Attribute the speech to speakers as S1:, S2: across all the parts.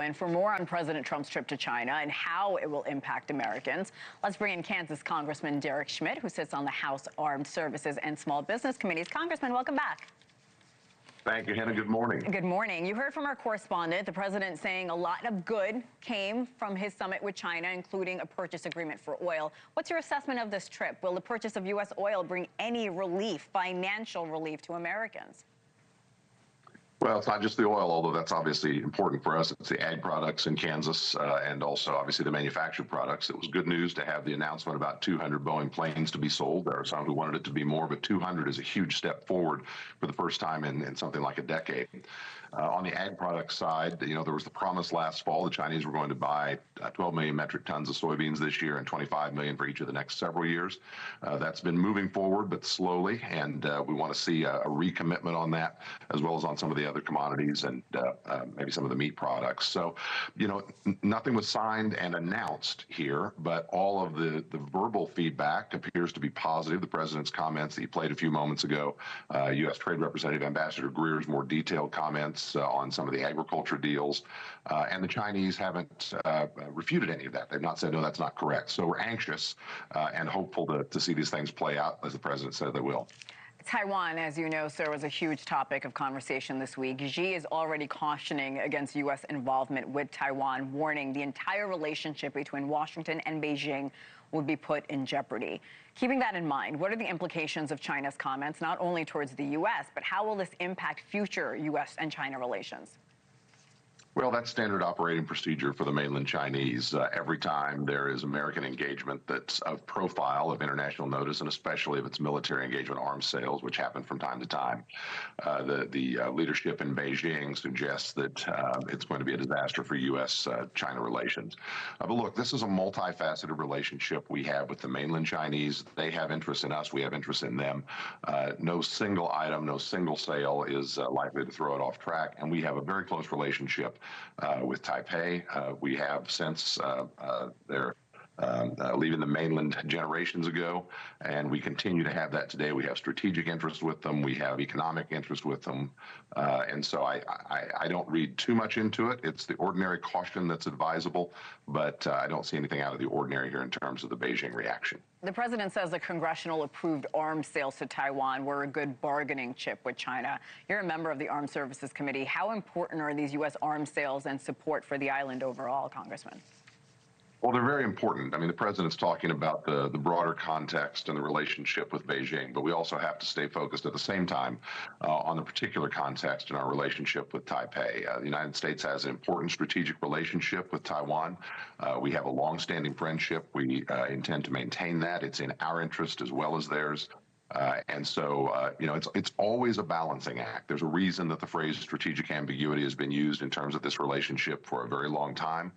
S1: And for more on President Trump's trip to China and how it will impact Americans, let's bring in Kansas Congressman Derek Schmidt, who sits on the House Armed Services and Small Business Committees. Congressman, welcome back.
S2: Thank you, Hannah. Good morning.
S1: Good morning. You heard from our correspondent, the president saying a lot of good came from his summit with China, including a purchase agreement for oil. What's your assessment of this trip? Will the purchase of U.S. oil bring any relief, financial relief to Americans?
S2: Well, it's not just the oil, although that's obviously important for us. It's the ag products in Kansas and also obviously the manufactured products. It was good news to have the announcement about 200 Boeing planes to be sold. There are some who wanted it to be more, but 200 is a huge step forward for the first time in something like a decade. On the ag products side, there was the promise last fall the Chinese were going to buy 12 million metric tons of soybeans this year and 25 million for each of the next several years. That's been moving forward, but slowly, and we want to see a recommitment on that, as well as on some of the other commodities and maybe some of the meat products. So, nothing was signed and announced here, but all of the verbal feedback appears to be positive. The president's comments that he played a few moments ago, U.S. Trade Representative Ambassador Greer's more detailed comments on some of the agriculture deals, and the Chinese haven't refuted any of that. They've not said, no, that's not correct. So we're anxious and hopeful to see these things play out, as the president said they will.
S1: Taiwan, as you know, sir, was a huge topic of conversation this week. Xi is already cautioning against U.S. involvement with Taiwan, warning the entire relationship between Washington and Beijing would be put in jeopardy. Keeping that in mind, what are the implications of China's comments, not only towards the U.S., but how will this impact future U.S. and China relations?
S2: Well, that's standard operating procedure for the mainland Chinese. Every time there is American engagement that's of profile, of international notice, and especially if it's military engagement, arms sales, which happen from time to time, the leadership in Beijing suggests that it's going to be a disaster for U.S.-China relations. But look, this is a multifaceted relationship we have with the mainland Chinese. They have interest in us. We have interest in them. No single item, no single sale is likely to throw it off track, and we have a very close relationship with Taipei. We have since their leaving the mainland generations ago, and we continue to have that today. We have strategic interest with them. We have economic interest with them. And so I don't read too much into it. It's the ordinary caution that's advisable, but I don't see anything out of the ordinary here in terms of the Beijing reaction.
S1: The president says the congressional-approved arms sales to Taiwan were a good bargaining chip with China. You're a member of the Armed Services Committee. How important are these U.S. arms sales and support for the island overall, Congressman?
S2: Well, they're very important. I mean, the president's talking about the broader context and the relationship with Beijing, but we also have to stay focused at the same time on the particular context in our relationship with Taipei. The United States has an important strategic relationship with Taiwan. We have a longstanding friendship. We intend to maintain that. It's in our interest as well as theirs. And so, it's always a balancing act. There's a reason that the phrase strategic ambiguity has been used in terms of this relationship for a very long time.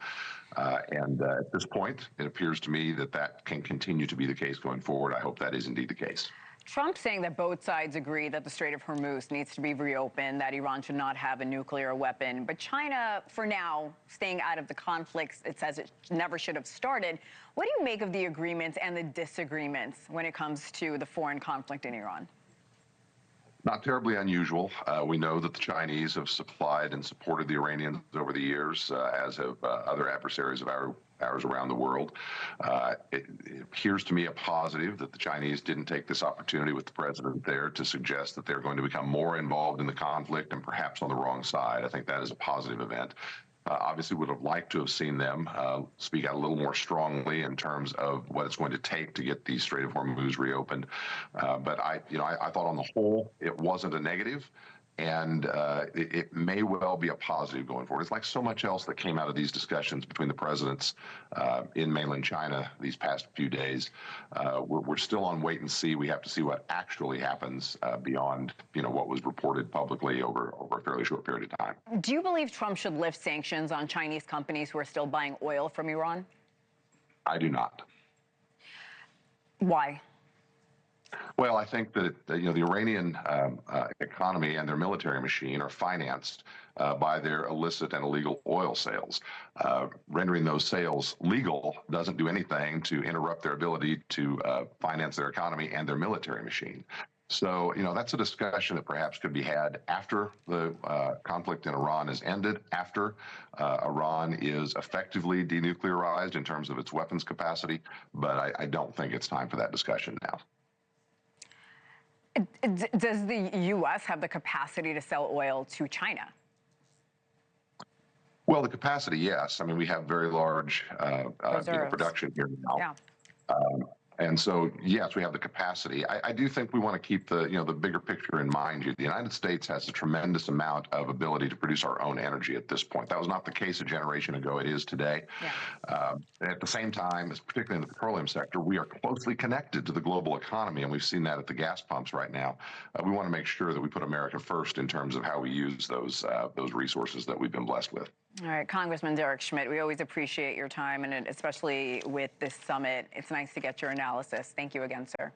S2: And at this point, it appears to me that that can continue to be the case going forward. I hope that is indeed the case.
S1: Trump saying that both sides agree that the Strait of Hormuz needs to be reopened, that Iran should not have a nuclear weapon. But China, for now, staying out of the conflicts, it says it never should have started. What do you make of the agreements and the disagreements when it comes to the foreign conflict in Iran?
S2: Not terribly unusual. We know that the Chinese have supplied and supported the Iranians over the years, as have other adversaries of ours around the world. It appears to me a positive that the Chinese didn't take this opportunity with the president there to suggest that they're going to become more involved in the conflict and perhaps on the wrong side. I think that is a positive event. Obviously would have liked to have seen them speak out a little more strongly in terms of what it's going to take to get the Strait of Hormuz reopened. But I thought on the whole, it wasn't a negative. And it may well be a positive going forward. It's like so much else that came out of these discussions between the presidents in mainland China these past few days. We're still on wait and see. We have to see what actually happens beyond what was reported publicly over a fairly short period of time.
S1: Do you believe Trump should lift sanctions on Chinese companies who are still buying oil from Iran?
S2: I do not.
S1: Why?
S2: Well, I think that the Iranian economy and their military machine are financed by their illicit and illegal oil sales. Rendering those sales legal doesn't do anything to interrupt their ability to finance their economy and their military machine. So, that's a discussion that perhaps could be had after the conflict in Iran is ended, after Iran is effectively denuclearized in terms of its weapons capacity. But I don't think it's time for that discussion now.
S1: Does the U.S. have the capacity to sell oil to China?
S2: Well, the capacity, yes. I mean, we have very large production here now.
S1: Yeah.
S2: And so, yes, we have the capacity. I do think we want to keep the bigger picture in mind here. The United States has a tremendous amount of ability to produce our own energy at this point. That was not the case a generation ago. It is today.
S1: Yeah.
S2: At the same time, particularly in the petroleum sector, we are closely connected to the global economy, and we've seen that at the gas pumps right now. We want to make sure that we put America first in terms of how we use those resources that we've been blessed with.
S1: All right, Congressman Derek Schmidt, we always appreciate your time, and especially with this summit. It's nice to get your analysis. Thank you again, sir.